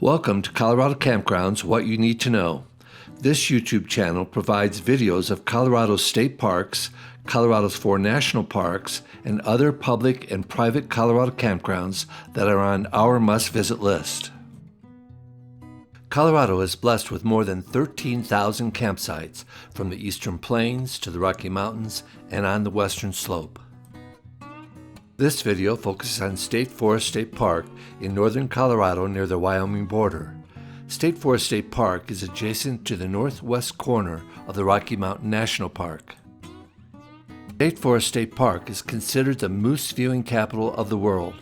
Welcome to Colorado Campgrounds, What You Need to Know. This YouTube channel provides videos of Colorado's state parks, Colorado's 4 national parks, and other public and private Colorado campgrounds that are on our must-visit list. Colorado is blessed with more than 13,000 campsites, from the Eastern Plains to the Rocky Mountains and on the Western Slope. This video focuses on State Forest State Park in northern Colorado near the Wyoming border. State Forest State Park is adjacent to the northwest corner of the Rocky Mountain National Park. State Forest State Park is considered the moose viewing capital of the world.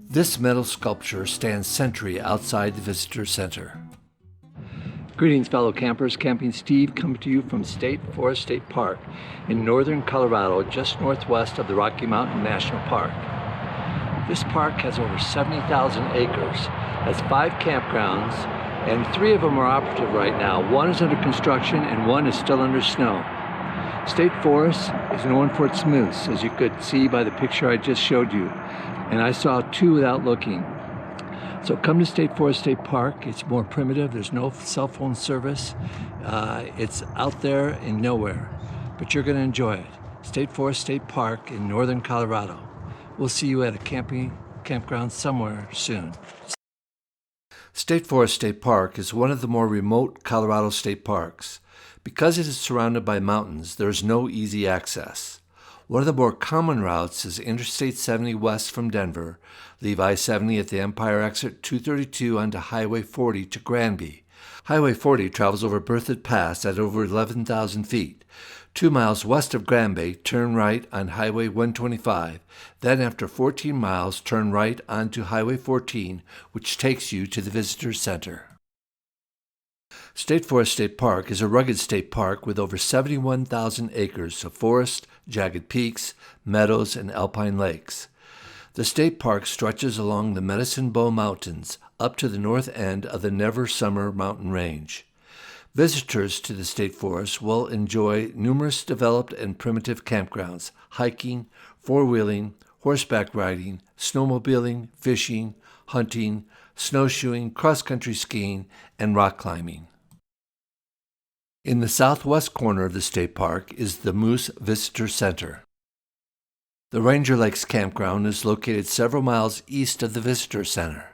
This metal sculpture stands sentry outside the visitor center. Greetings, fellow campers. Camping Steve coming to you from State Forest State Park in northern Colorado, just northwest of the Rocky Mountain National Park. This park has over 70,000 acres, has 5 campgrounds, and 3 of them are operative right now. 1 is under construction and 1 is still under snow. State Forest is known for its moose, as you could see by the picture I just showed you, and I saw 2 without looking. So come to State Forest State Park. It's more primitive. There's no cell phone service. It's out there in nowhere, but you're going to enjoy it. State Forest State Park in northern Colorado. We'll see you at a campground somewhere soon. State Forest State Park is one of the more remote Colorado state parks. Because it is surrounded by mountains, there is no easy access. One of the more common routes is Interstate 70 west from Denver. Leave I-70 at the Empire exit 232 onto Highway 40 to Granby. Highway 40 travels over Berthoud Pass at over 11,000 feet. 2 miles west of Granby, turn right on Highway 125. Then after 14 miles, turn right onto Highway 14, which takes you to the Visitor Center. State Forest State Park is a rugged state park with over 71,000 acres of forest, jagged peaks, meadows, and alpine lakes. The state park stretches along the Medicine Bow Mountains up to the north end of the Never Summer mountain range. Visitors to the state forest will enjoy numerous developed and primitive campgrounds, hiking, four-wheeling, horseback riding, snowmobiling, fishing, hunting, snowshoeing, cross-country skiing, and rock climbing. In the southwest corner of the state park is the Moose Visitor Center. The Ranger Lakes Campground is located several miles east of the Visitor Center.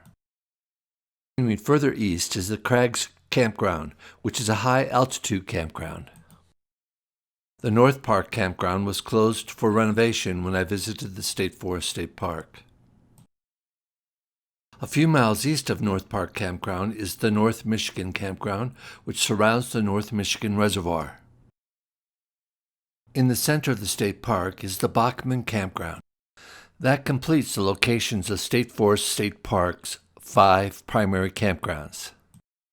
Moving further east is the Crags Campground, which is a high-altitude campground. The North Park Campground was closed for renovation when I visited the State Forest State Park. A few miles east of North Park Campground is the North Michigan Campground, which surrounds the North Michigan Reservoir. In the center of the state park is the Bachmann Campground. That completes the locations of State Forest State Park's 5 primary campgrounds.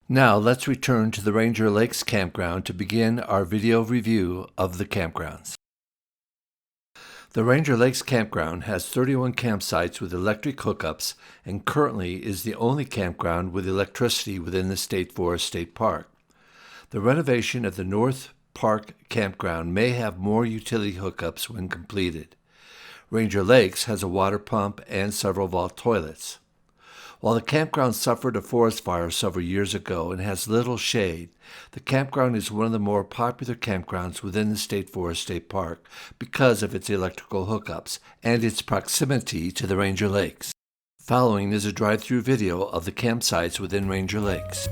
Now let's return to the Ranger Lakes Campground to begin our video review of the campgrounds. The Ranger Lakes Campground has 31 campsites with electric hookups and currently is the only campground with electricity within the State Forest State Park. The renovation of the North Park Campground may have more utility hookups when completed. Ranger Lakes has a water pump and several vault toilets. While the campground suffered a forest fire several years ago and has little shade, the campground is one of the more popular campgrounds within the State Forest State Park because of its electrical hookups and its proximity to the Ranger Lakes. Following is a drive-through video of the campsites within Ranger Lakes.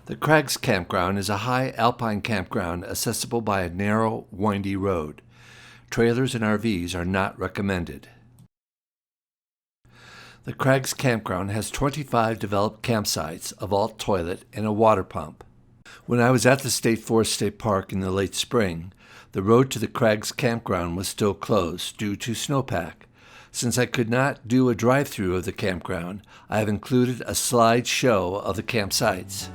The Crags Campground is a high alpine campground accessible by a narrow, windy road. Trailers and RVs are not recommended. The Crags Campground has 25 developed campsites, a vault toilet, and a water pump. When I was at the State Forest State Park in the late spring, the road to the Crags Campground was still closed due to snowpack. Since I could not do a drive-through of the campground, I have included a slideshow of the campsites.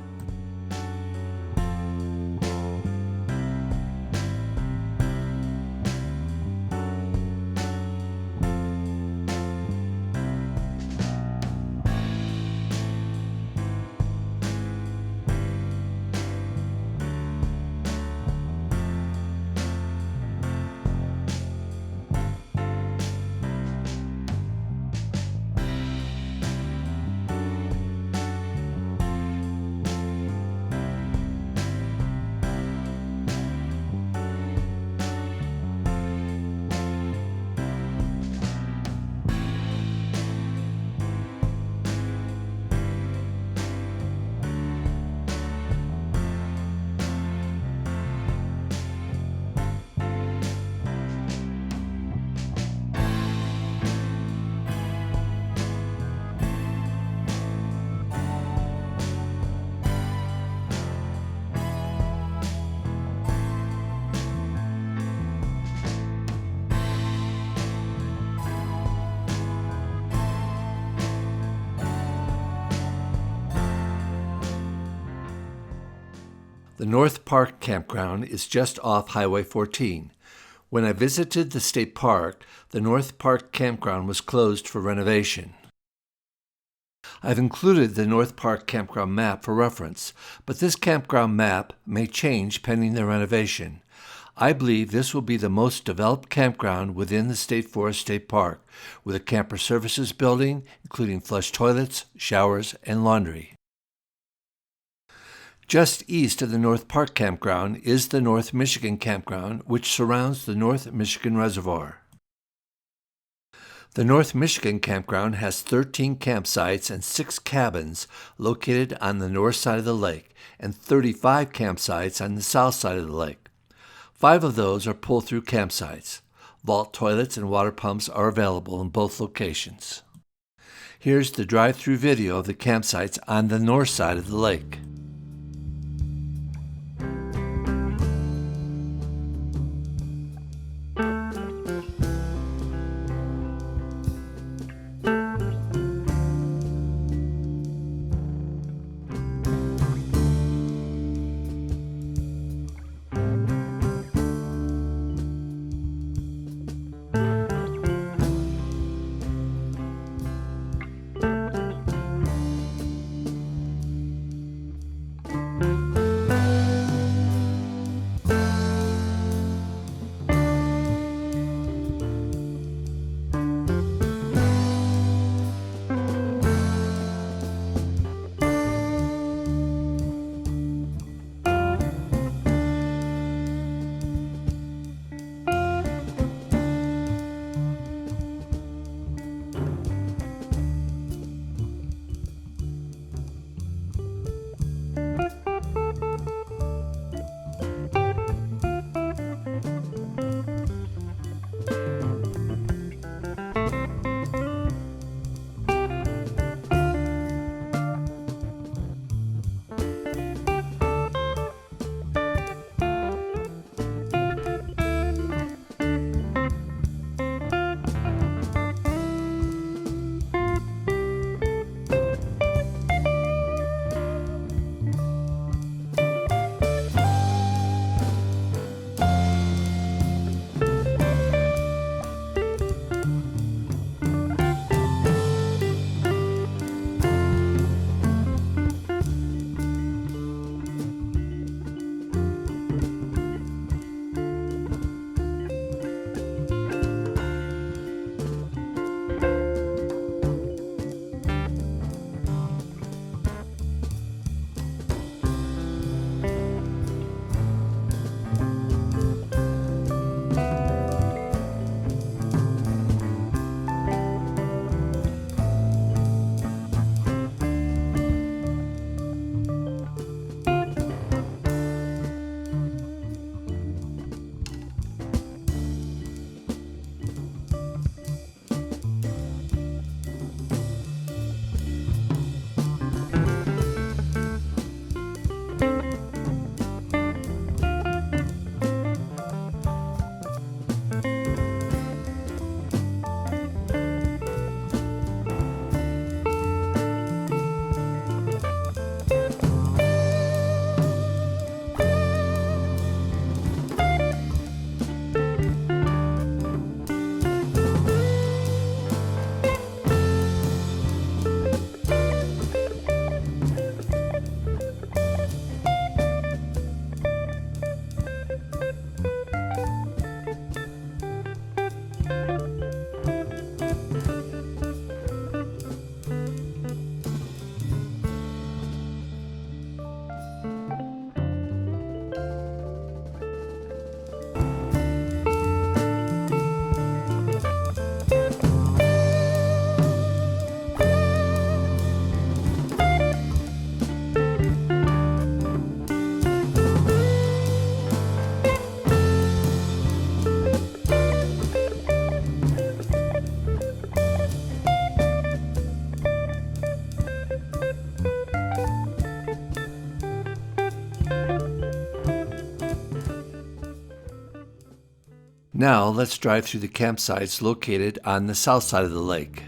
The North Park Campground is just off Highway 14. When I visited the state park, the North Park Campground was closed for renovation. I've included the North Park Campground map for reference, but this campground map may change pending the renovation. I believe this will be the most developed campground within the State Forest State Park, with a camper services building, including flush toilets, showers, and laundry. Just east of the North Park Campground is the North Michigan Campground, which surrounds the North Michigan Reservoir. The North Michigan Campground has 13 campsites and 6 cabins located on the north side of the lake, and 35 campsites on the south side of the lake. 5 of those are pull-through campsites. Vault toilets and water pumps are available in both locations. Here's the drive-through video of the campsites on the north side of the lake. Now let's drive through the campsites located on the south side of the lake.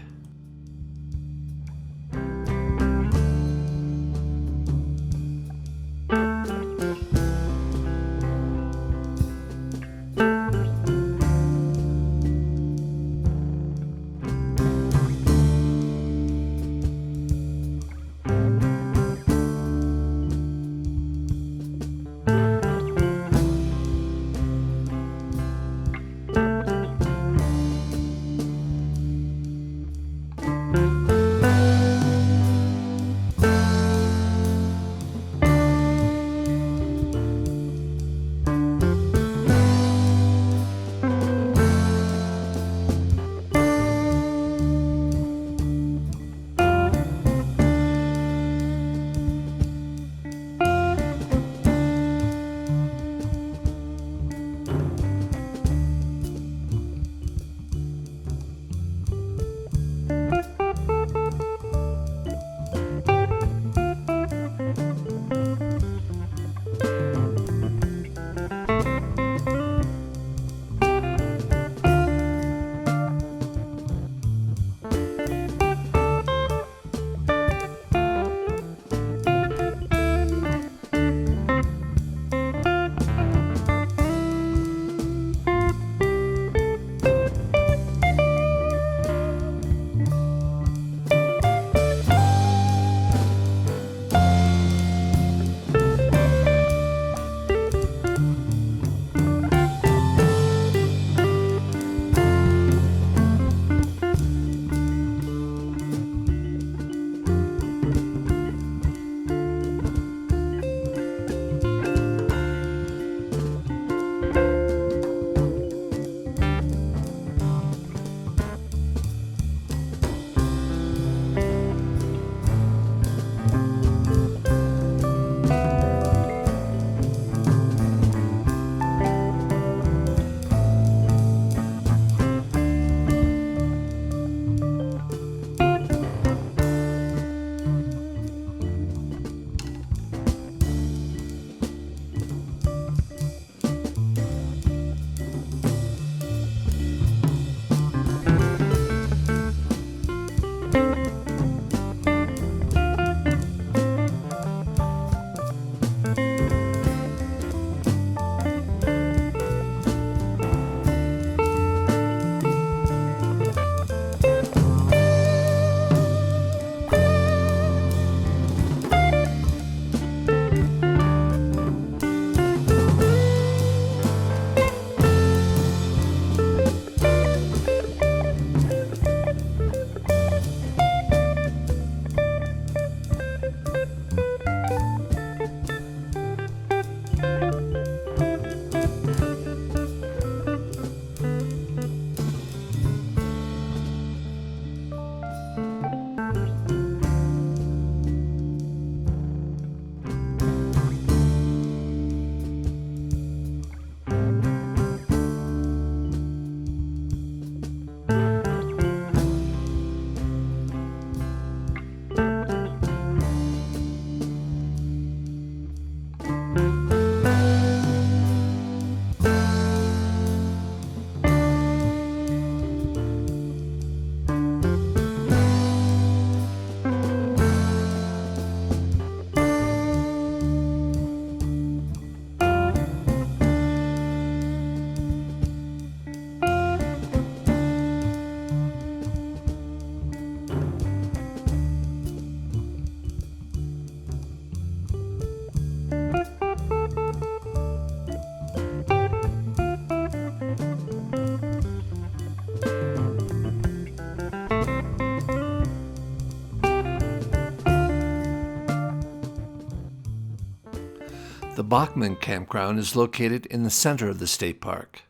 The Bachmann Campground is located in the center of the state park.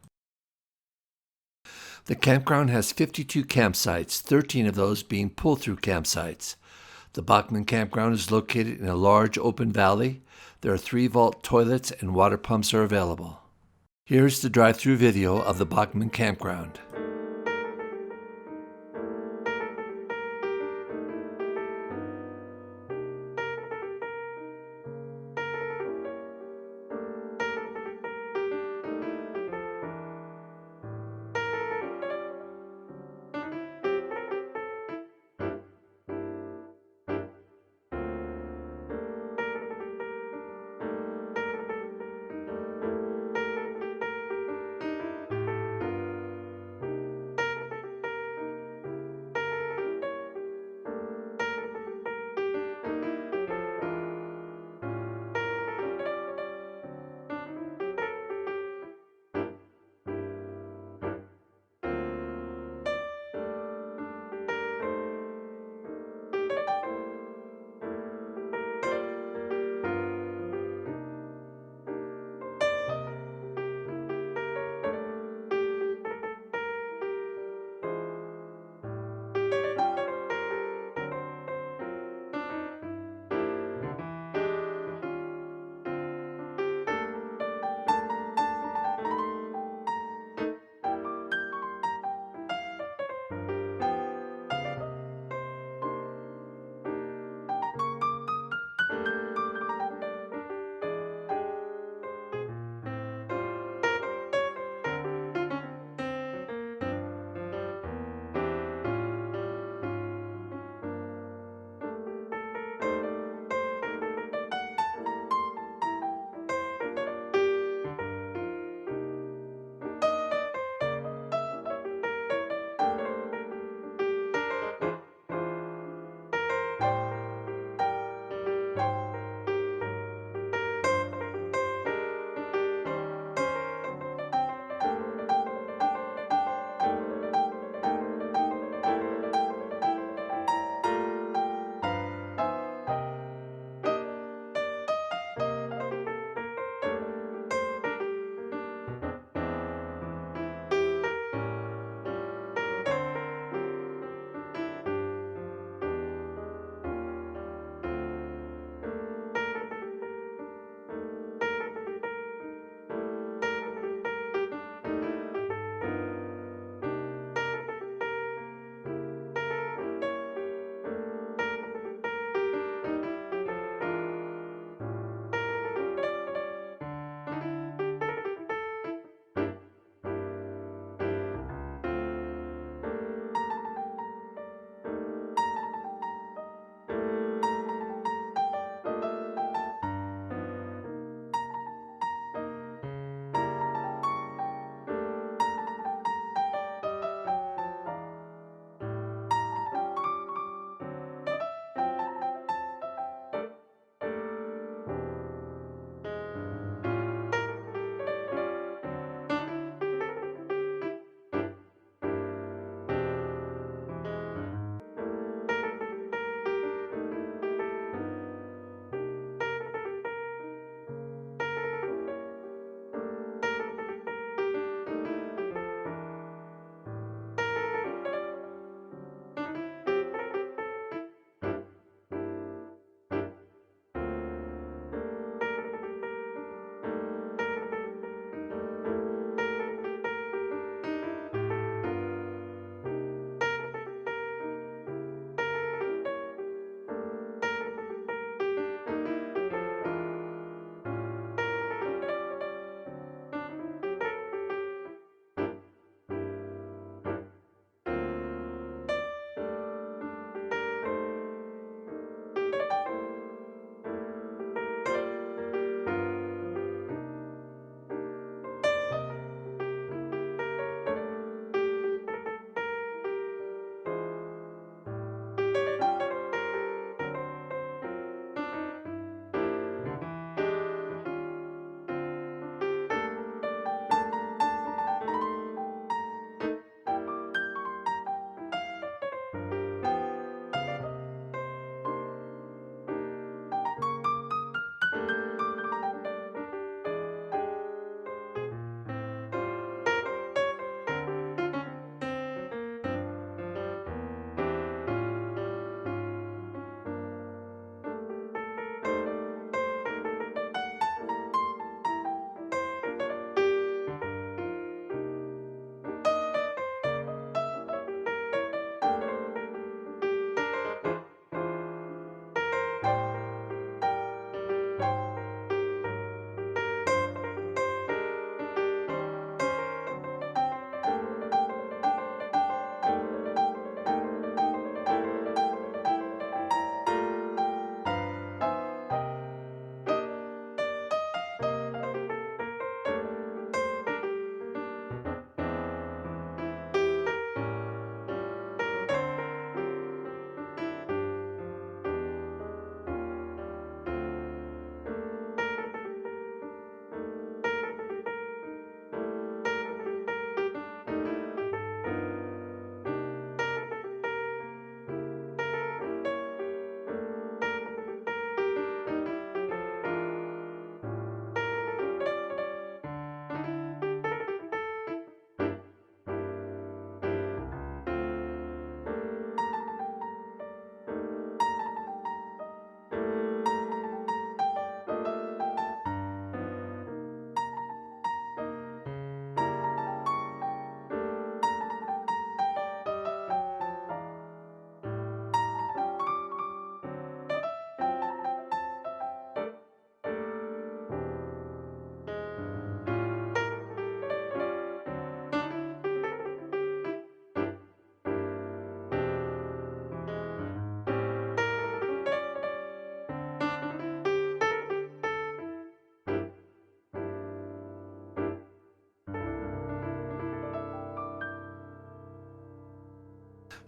The campground has 52 campsites, 13 of those being pull-through campsites. The Bachmann Campground is located in a large open valley. There are 3 vault toilets and water pumps are available. Here's the drive-through video of the Bachmann Campground.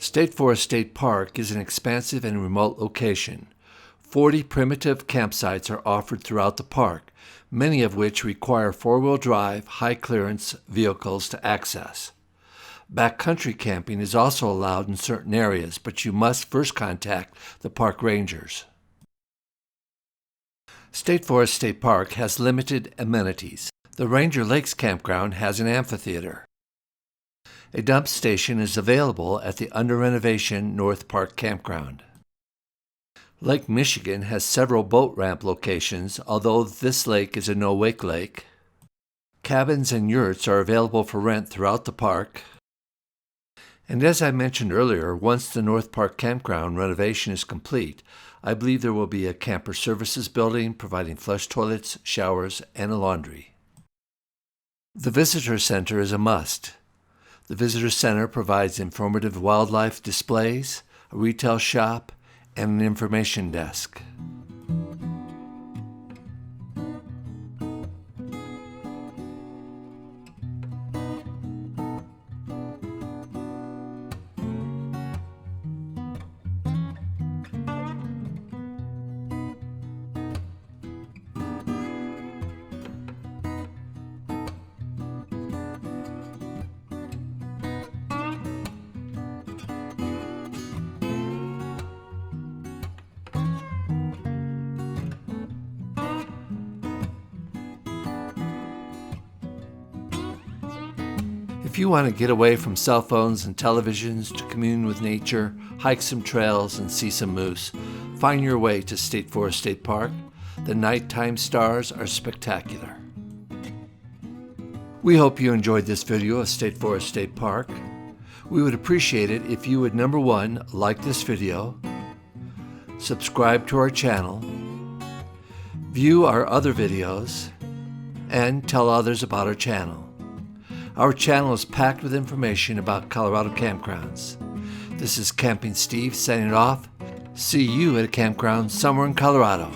State Forest State Park is an expansive and remote location. 40 primitive campsites are offered throughout the park, many of which require four-wheel drive, high-clearance vehicles to access. Backcountry camping is also allowed in certain areas, but you must first contact the park rangers. State Forest State Park has limited amenities. The Ranger Lakes Campground has an amphitheater. A dump station is available at the under-renovation North Park Campground. Lake Michigan has several boat ramp locations, although this lake is a no-wake lake. Cabins and yurts are available for rent throughout the park. And as I mentioned earlier, once the North Park Campground renovation is complete, I believe there will be a camper services building providing flush toilets, showers, and a laundry. The Visitor Center is a must. The Visitor Center provides informative wildlife displays, a retail shop, and an information desk. If you want to get away from cell phones and televisions to commune with nature, hike some trails, and see some moose, find your way to State Forest State Park. The nighttime stars are spectacular. We hope you enjoyed this video of State Forest State Park. We would appreciate it if you would, number one, like this video, subscribe to our channel, view our other videos, and tell others about our channel. Our channel is packed with information about Colorado campgrounds. This is Camping Steve signing off. See you at a campground somewhere in Colorado.